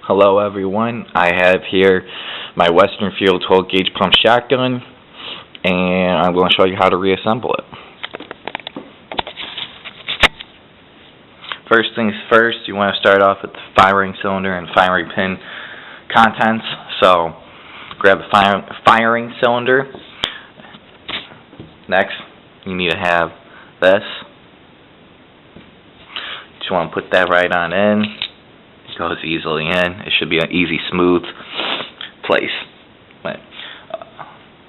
Hello everyone, I have here my Western Field 12 gauge pump shotgun, and I'm going to show you how to reassemble it. First things first, you want to start off with the firing cylinder and firing pin contents. So grab the firing cylinder. Next, you need to have this. Just want to put that right on in. It goes easily in. It should be an easy, smooth place. But,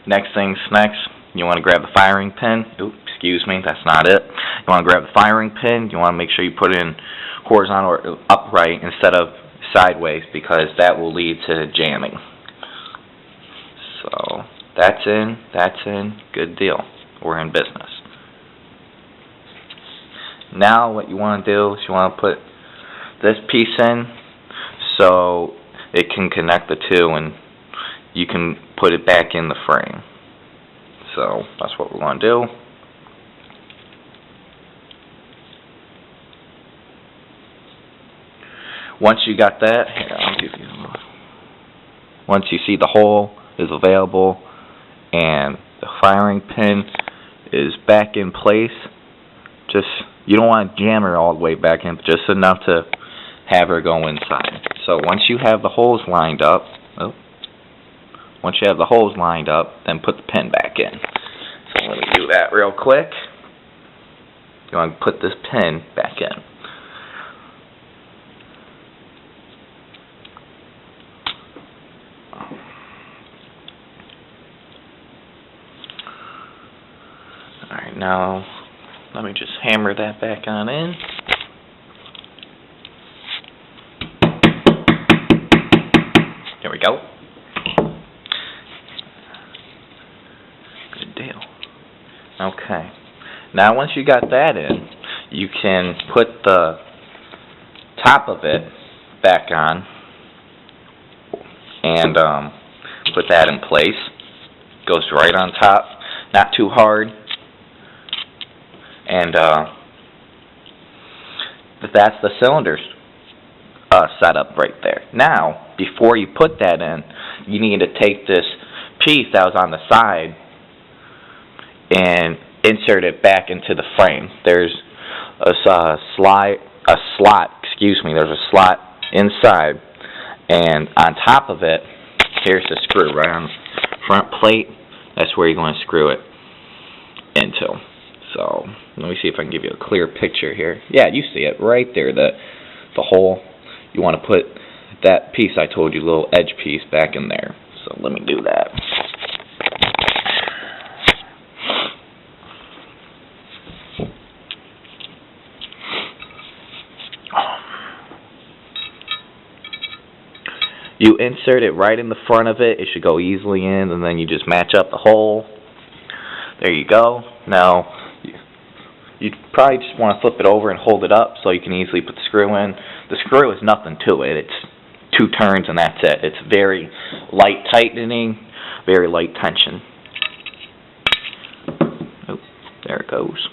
next, you want to grab the firing pin. Oops, excuse me, that's not it. You want to grab the firing pin. You want to make sure you put it in horizontal or upright instead of sideways, because that will lead to jamming. So that's in, good deal. We're in business. Now what you want to do is you want to put this piece in so it can connect the two and you can put it back in the frame. So that's what we're going to do. Once you got that, here, I'll give you. Once you see the hole is available and the firing pin is back in place, you don't want to jam her all the way back in, but just enough to have her go inside. So once you have the holes lined up, then put the pin back in. So let me do that real quick. You want to put this pin back in. Alright, now let me just hammer that back on in. There we go. Good deal. Okay. Now once you got that in, you can put the top of it back on and put that in place. Goes right on top, not too hard. And that's the cylinder setup right there. Now, before you put that in, you need to take this piece that was on the side and insert it back into the frame. There's a slot inside, and on top of it, here's the screw right on the front plate. That's where you're going to screw it into. So let me see if I can give you a clear picture here. Yeah, you see it right there, the hole. You want to put that piece I told you, little edge piece, back in there. So let me do that. You insert it right in the front of it. It should go easily in, and then you just match up the hole. There you go. Now, you probably just want to flip it over and hold it up so you can easily put the screw in. The screw is nothing to it. It's 2 turns and that's it. It's very light tightening, very light tension. Oh, there it goes.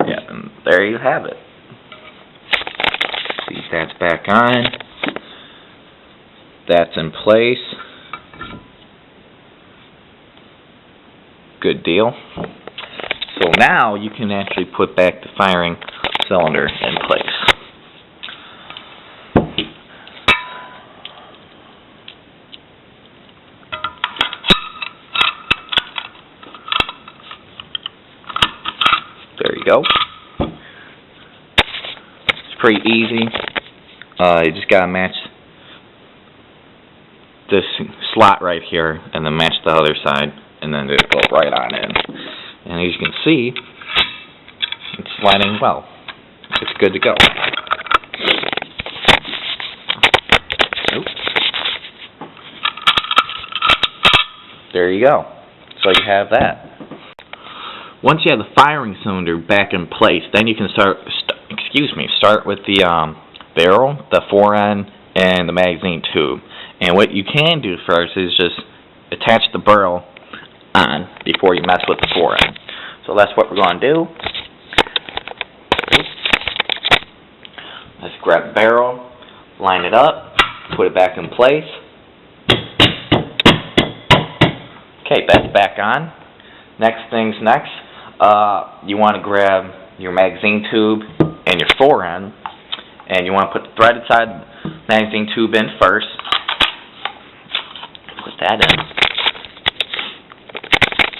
Yeah, and there you have it. See, that's back on. That's in place. Good deal. So now you can actually put back the firing cylinder in place. There you go. It's pretty easy. You just gotta match this slot right here and then match the other side, and then it'll go right on in. And as you can see, it's sliding well. It's good to go. Oops. There you go. So you have that. Once you have the firing cylinder back in place, then you can start with the barrel, the fore-end, and the magazine tube. And what you can do first is just attach the barrel on before you mess with the fore end. So that's what we're going to do. Let's grab the barrel, line it up, put it back in place. Okay, that's back on. Next thing's next. You want to grab your magazine tube and your fore end, and you want to put the threaded side of the magazine tube in first. Put that in.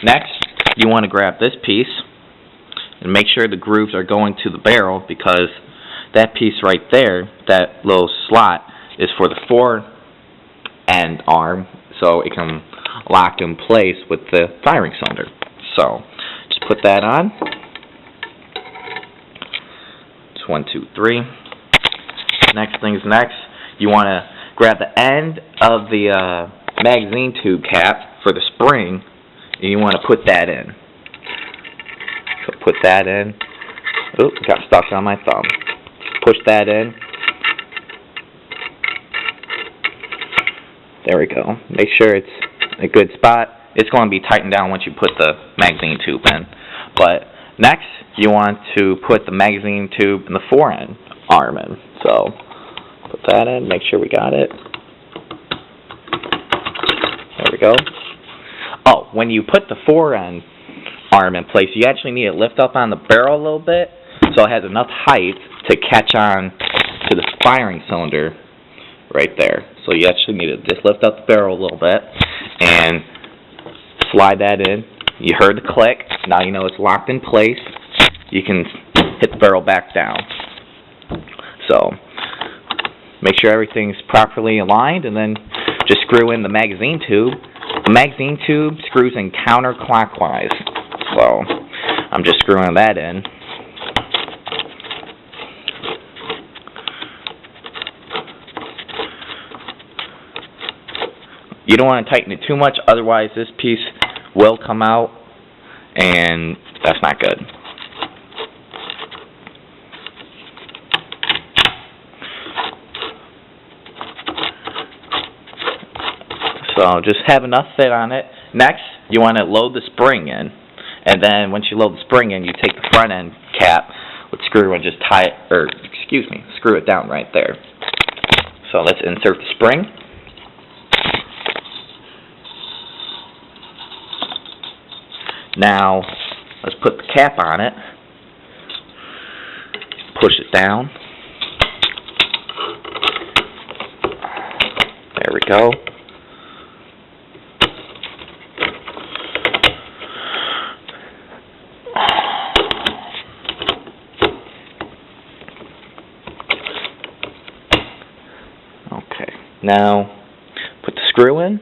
Next, you want to grab this piece and make sure the grooves are going to the barrel, because that piece right there, that little slot, is for the fore end arm, so it can lock in place with the firing cylinder. So just put that on. It's 1, 2, 3. Next thing's next. You want to grab the end of the magazine tube cap for the spring, and you want to put that in. So put that in. Oop, got stuck on my thumb. Push that in. There we go. Make sure it's a good spot. It's going to be tightened down once you put the magazine tube in. But next, you want to put the magazine tube and the fore end arm in. So put that in. Make sure we got it. There we go. Oh, when you put the fore end arm in place, you actually need to lift up on the barrel a little bit so it has enough height to catch on to the firing cylinder right there. So you actually need to just lift up the barrel a little bit and slide that in. You heard the click. Now you know it's locked in place. You can hit the barrel back down. So make sure everything's properly aligned, and then just screw in the magazine tube. The magazine tube screws in counterclockwise. So I'm just screwing that in. You don't want to tighten it too much, otherwise this piece will come out, and that's not good. So just have enough fit on it. Next, you want to load the spring in, and then once you load the spring in, you take the front end cap with screw and just tie it, or screw it down right there. So let's insert the spring. Now, let's put the cap on it, push it down. There we go. Okay, now put the screw in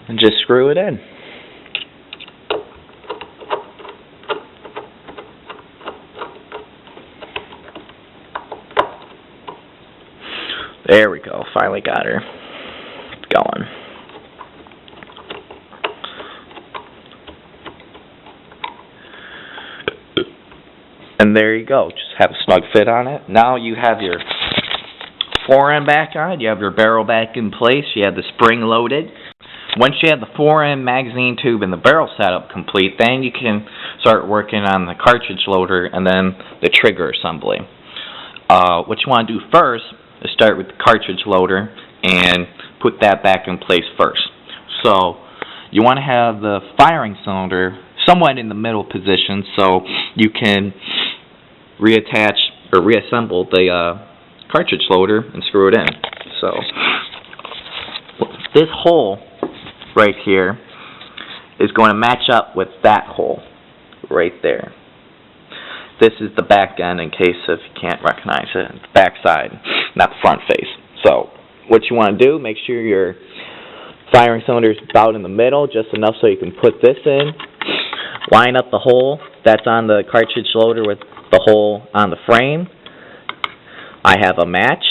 and just screw it in. There we go. Finally got her going. And there you go. Just have a snug fit on it. Now you have your fore end back on. You have your barrel back in place. You have the spring loaded. Once you have the fore end, magazine tube, and the barrel setup complete, then you can start working on the cartridge loader and then the trigger assembly. What you want to do first is start with the cartridge loader and put that back in place first. So you want to have the firing cylinder somewhat in the middle position so you can reattach or reassemble the cartridge loader and screw it in. So this hole right here is going to match up with that hole right there. This is the back end, in case if you can't recognize it. It's the back side, not the front face. So what you want to do, make sure your firing cylinder is about in the middle, just enough so you can put this in. Line up the hole that's on the cartridge loader with the hole on the frame. I have a match.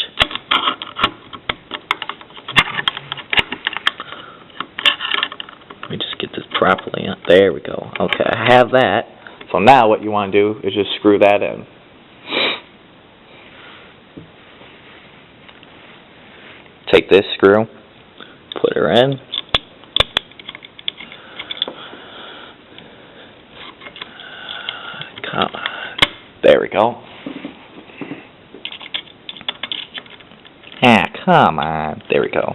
Let me just get this properly up. There we go. Okay, I have that. So now what you want to do is just screw that in. Take this screw, put her in. we go. Ah, come on. There we go.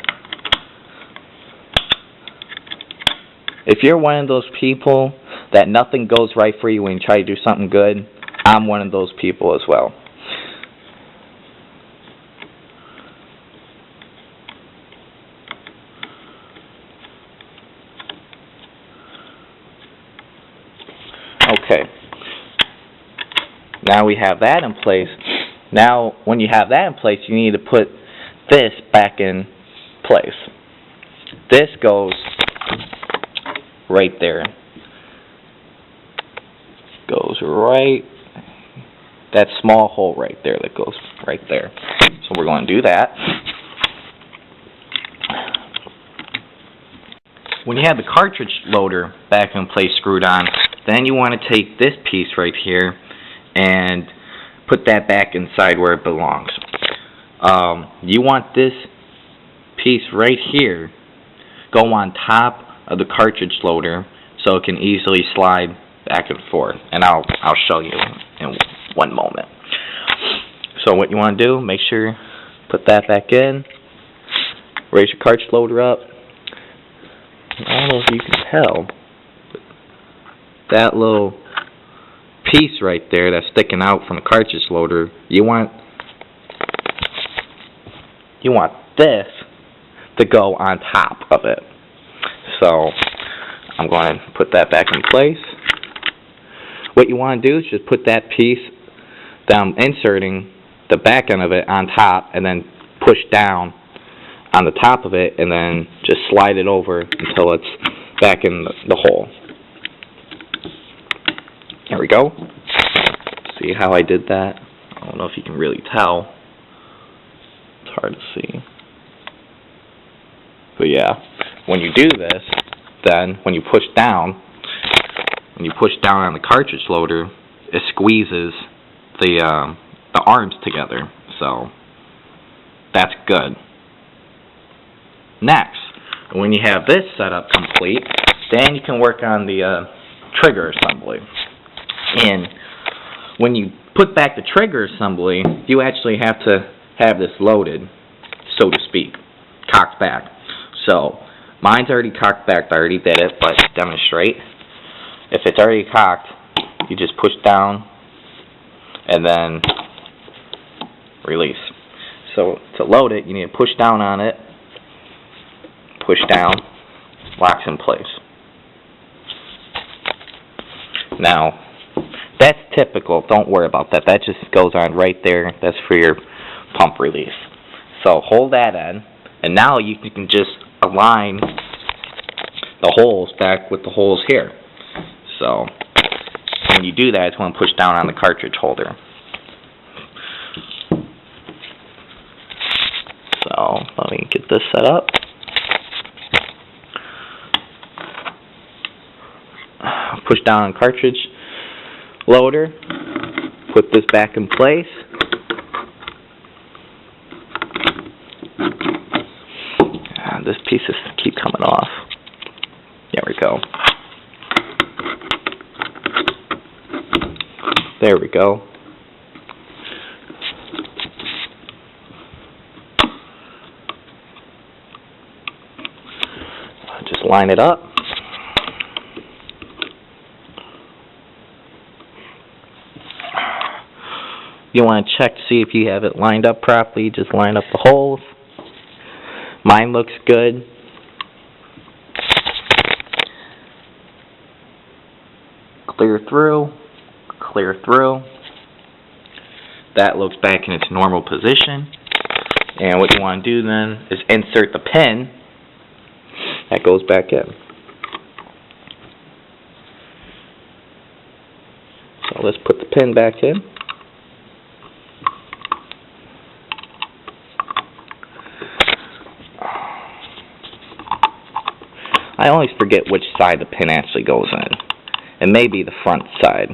If you're one of those people that nothing goes right for you when you try to do something good, I'm one of those people as well. Okay. Now we have that in place. Now, when you have that in place, you need to put this back in place. This goes right there. Goes right, that small hole right there that goes right there. So we're going to do that. When you have the cartridge loader back in place screwed on, then you want to take this piece right here and put that back inside where it belongs. You want this piece right here go on top of the cartridge loader so it can easily slide back and forth, and I'll show you in one moment. So what you want to do, make sure put that back in, raise your cartridge loader up. I don't know if you can tell, but that little piece right there that's sticking out from the cartridge loader, you want this to go on top of it. So I'm going to put that back in place. What you want to do is just put that piece down, inserting the back end of it on top, and then push down on the top of it, and then just slide it over until it's back in the hole. There we go. See how I did that? I don't know if you can really tell. It's hard to see. But yeah, when you do this, then when you push down on the cartridge loader, it squeezes the arms together. So that's good. Next, when you have this setup complete, then you can work on the trigger assembly. And when you put back the trigger assembly, you actually have to have this loaded, so to speak, cocked back. So mine's already cocked back. I already did it, but to demonstrate, if it's already cocked, you just push down and then release. So to load it, you need to push down on it, push down, locks in place. Now, that's typical. Don't worry about that. That just goes on right there. That's for your pump release. So hold that in, and now you can just align the holes back with the holes here. So when you do that, it's going to push down on the cartridge holder. So let me get this set up. Push down on cartridge loader, put this back in place. This pieces keep coming off. There we go. There we go. Just line it up. You want to check to see if you have it lined up properly. Just line up the holes. Mine looks good. Clear through. Clear through. That looks back in its normal position. And what you want to do then is insert the pin that goes back in. So let's put the pin back in. I always forget which side the pin actually goes in. It may be the front side,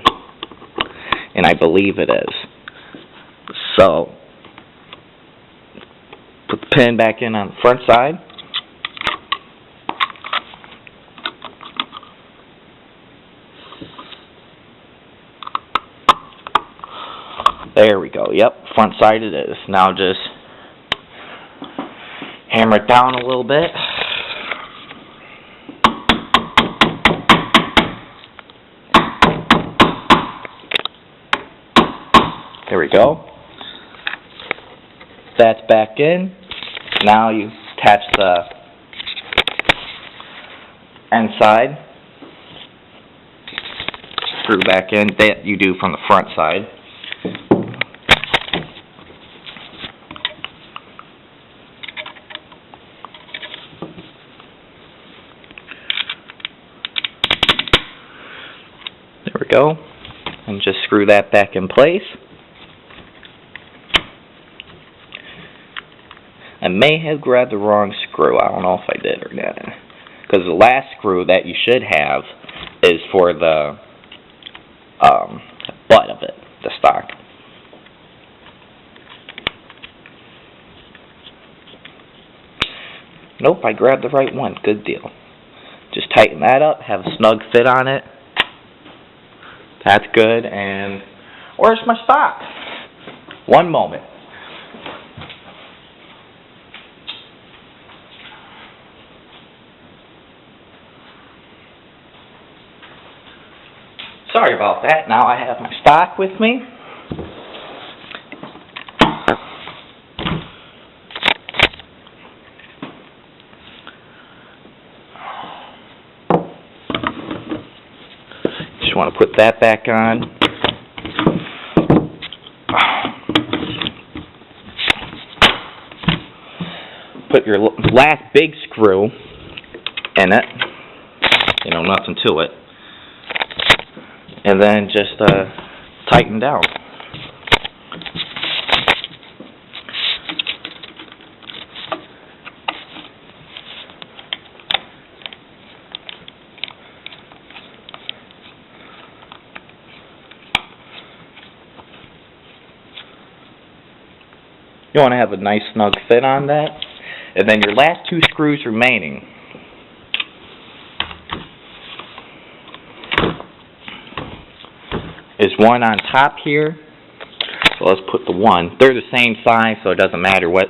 and I believe it is. So, put the pin back in on the front side. There we go. Yep, front side it is. Now just hammer it down a little bit. There we go. That's back in. Now you attach the inside. Screw back in. That you do from the front side. There we go. And just screw that back in place. I may have grabbed the wrong screw. I don't know if I did or not. Because the last screw that you should have is for the butt of it, the stock. Nope, I grabbed the right one. Good deal. Just tighten that up, have a snug fit on it. That's good. And where's my stock? One moment. Sorry about that. Now I have my stock with me. Just want to put that back on. Put your last big screw in it. You know, nothing to it. And then just tighten down. You want to have a nice snug fit on that. And then your last two screws remaining. Is one on top here. So let's put the one. They're the same size, so it doesn't matter what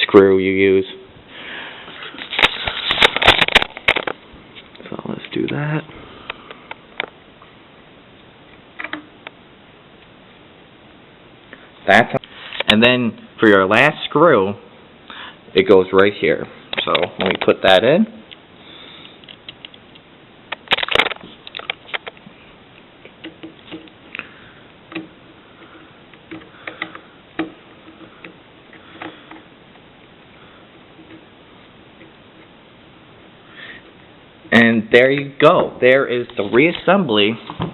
screw you use. So let's do that. That's, and then for your last screw, it goes right here. So let me put that in. And there you go. There is the reassembly